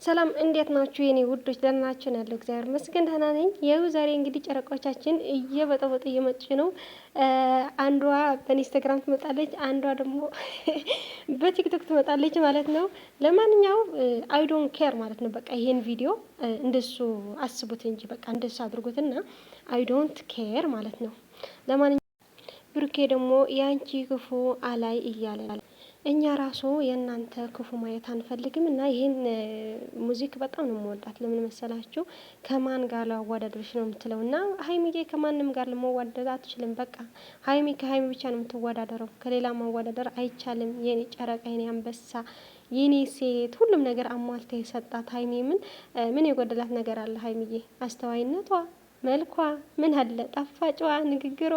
ሰላም እንዴት ናችሁ የኔ ውዶች? ደህና ናችሁ? ያለው እግዚአብሔር ይመስገን ደህና ነኝ። ይኸው ዛሬ እንግዲህ ጨረቆቻችን እየበጠበጡ እየመጡ ነው። አንዷ በኢንስታግራም ትመጣለች፣ አንዷ ደግሞ በቲክቶክ ትመጣለች ማለት ነው። ለማንኛውም አይ ዶንት ኬር ማለት ነው። በቃ ይሄን ቪዲዮ እንደሱ አስቡት እንጂ በቃ እንደሱ አድርጉትና አይ ዶንት ኬር ማለት ነው። ለማንኛውም ብሩኬ ደግሞ ያንቺ ክፉ አላይ እያለ እኛ ራሱ የእናንተ ክፉ ማየት አንፈልግም እና ይህን ሙዚክ በጣም ነው የምወዳት። ለምን መሰላችሁ? ከማን ጋር ላዋዳደርሽ ነው የምትለው እና ሀይሚዬ ከማንም ጋር ለመዋደድ አትችልም። በቃ ሀይሚ ከሀይሚ ብቻ ነው የምትወዳደረው፣ ከሌላ ማዋዳደር አይቻልም። የኔ ጨረቃ፣ የኔ አንበሳ፣ የኔ ሴት፣ ሁሉም ነገር አሟልተ የሰጣት ሀይሚ ምን የጎደላት ነገር አለ? ሀይሚዬ አስተዋይነቷ፣ መልኳ ምን አለ? ጣፋጭዋ፣ ንግግሯ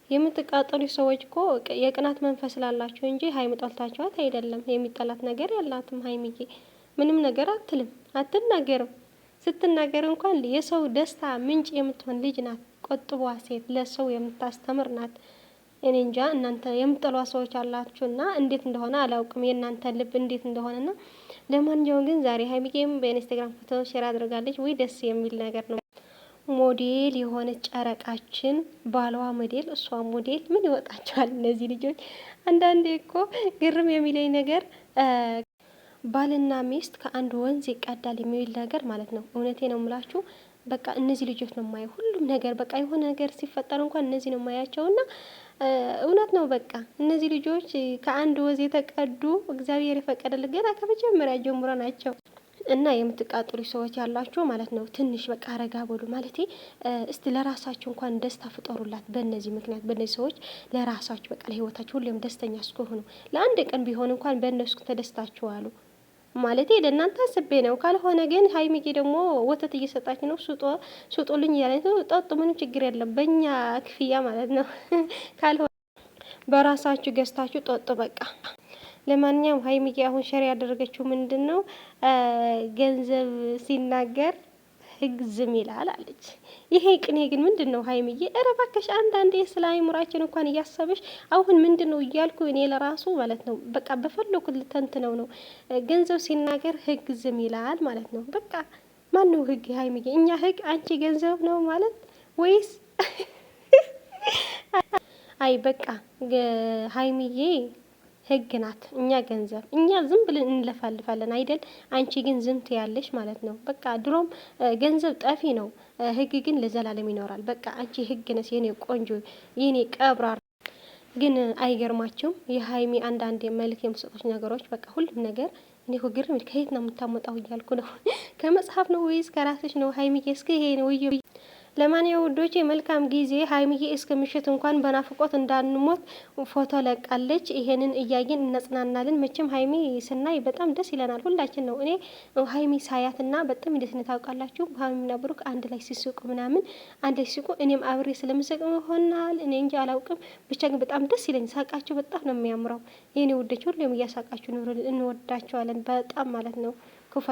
የምትቃጠሉ ሰዎች እኮ የቅናት መንፈስ ላላችሁ እንጂ ሀይሚ ጠልታችኋት አይደለም። የሚጠላት ነገር ያላትም ሀይሚዬ ምንም ነገር አትልም፣ አትናገርም። ስትናገር እንኳን የሰው ደስታ ምንጭ የምትሆን ልጅ ናት። ቆጥቧ ሴት፣ ለሰው የምታስተምር ናት። እኔ እንጃ እናንተ የምጠሏ ሰዎች አላችሁና እንዴት እንደሆነ አላውቅም፣ የእናንተ ልብ እንዴት እንደሆነና። ለማንኛውም ግን ዛሬ ሀይሚዬም በኢንስታግራም ፎቶ ሼር አድርጋለች። ወይ ደስ የሚል ነገር ነው። ሞዴል የሆነች ጨረቃችን ባሏ ሞዴል፣ እሷ ሞዴል። ምን ይወጣቸዋል እነዚህ ልጆች? አንዳንዴ እኮ ግርም የሚለኝ ነገር ባልና ሚስት ከአንድ ወንዝ ይቀዳል የሚል ነገር ማለት ነው። እውነቴ ነው የምላችሁ። በቃ እነዚህ ልጆች ነው የማየው ሁሉም ነገር። በቃ የሆነ ነገር ሲፈጠር እንኳን እነዚህ ነው የማያቸውና እውነት ነው። በቃ እነዚህ ልጆች ከአንድ ወንዝ የተቀዱ እግዚአብሔር የፈቀደልን ገና ከመጀመሪያ ጀምሮ ናቸው። እና የምትቃጠሉ ሰዎች ያላችሁ ማለት ነው ትንሽ በቃ አረጋ በሉ ማለት እስቲ ለራሳችሁ እንኳን ደስታ ፍጠሩላት። በእነዚህ ምክንያት በእነዚህ ሰዎች ለራሳችሁ በቃ ለህይወታችሁ ሁሌም ደስተኛ እስከሆኑ ለአንድ ቀን ቢሆን እንኳን በእነሱ ተደስታችሁ አሉ ማለት ለእናንተ አስቤ ነው። ካልሆነ ግን ሀይሚጌ ደግሞ ወተት እየሰጣች ነው። ስጡልኝ እያለች ነው። ጠጡ፣ ምንም ችግር የለም በእኛ ክፍያ ማለት ነው። ካልሆነ በራሳችሁ ገዝታችሁ ጠጡ በቃ። ለማንኛውም ሀይሚዬ አሁን ሸር ያደረገችው ምንድን ነው? ገንዘብ ሲናገር ህግ ዝም ይላል አለች። ይሄ ቅኔ ግን ምንድን ነው ሀይሚዬ? ኧረ እባክሽ አንዳንዴ ስለ አይምሯችን እንኳን እያሰብሽ አሁን ምንድን ነው እያልኩ እኔ ለራሱ ማለት ነው በቃ በፈለኩት ልተንትነው ነው። ገንዘብ ሲናገር ህግ ዝም ይላል ማለት ነው። በቃ ማን ነው ህግ? ሀይሚዬ እኛ ህግ፣ አንቺ ገንዘብ ነው ማለት ወይስ? አይ በቃ ሀይሚዬ ህግ ናት፣ እኛ ገንዘብ። እኛ ዝም ብለን እንለፋልፋለን አይደል? አንቺ ግን ዝም ትያለሽ ማለት ነው። በቃ ድሮም ገንዘብ ጠፊ ነው፣ ህግ ግን ለዘላለም ይኖራል። በቃ አንቺ ህግ ነሽ የኔ ቆንጆ፣ የኔ ቀብራር። ግን አይገርማችሁም? የሀይሚ አንዳንድ መልክ የምሰጡት ነገሮች በቃ ሁሉም ነገር እኔ እኮ ግርም ከየት ነው የምታመጣው እያልኩ ነው። ከመጽሐፍ ነው ወይስ ከራስሽ ነው ሀይሚዬ? እስኪ ይሄ ነው ወይ? ለማንኛውም ውዶቼ መልካም ጊዜ። ሀይሚዬ እስከ ምሽት እንኳን በናፍቆት እንዳንሞት ፎቶ ለቃለች። ይሄንን እያየን እነጽናናለን። መቼም ሀይሚ ስናይ በጣም ደስ ይለናል ሁላችን ነው። እኔ ሀይሚ ሳያትና በጣም ደስ ነው። ታውቃላችሁ ሀይሚና ብሩክ አንድ ላይ ሲስቁ ምናምን አንድ ላይ ሲስቁ እኔም አብሬ ስለምስቅ ይሆናል እኔ እንጂ አላውቅም። ብቻ ግን በጣም ደስ ይለኝ። ሳቃችሁ በጣም ነው የሚያምረው። የኔ ውዶች ሁሌም እያሳቃችሁ እንወዳቸዋለን በጣም ማለት ነው። ክፉ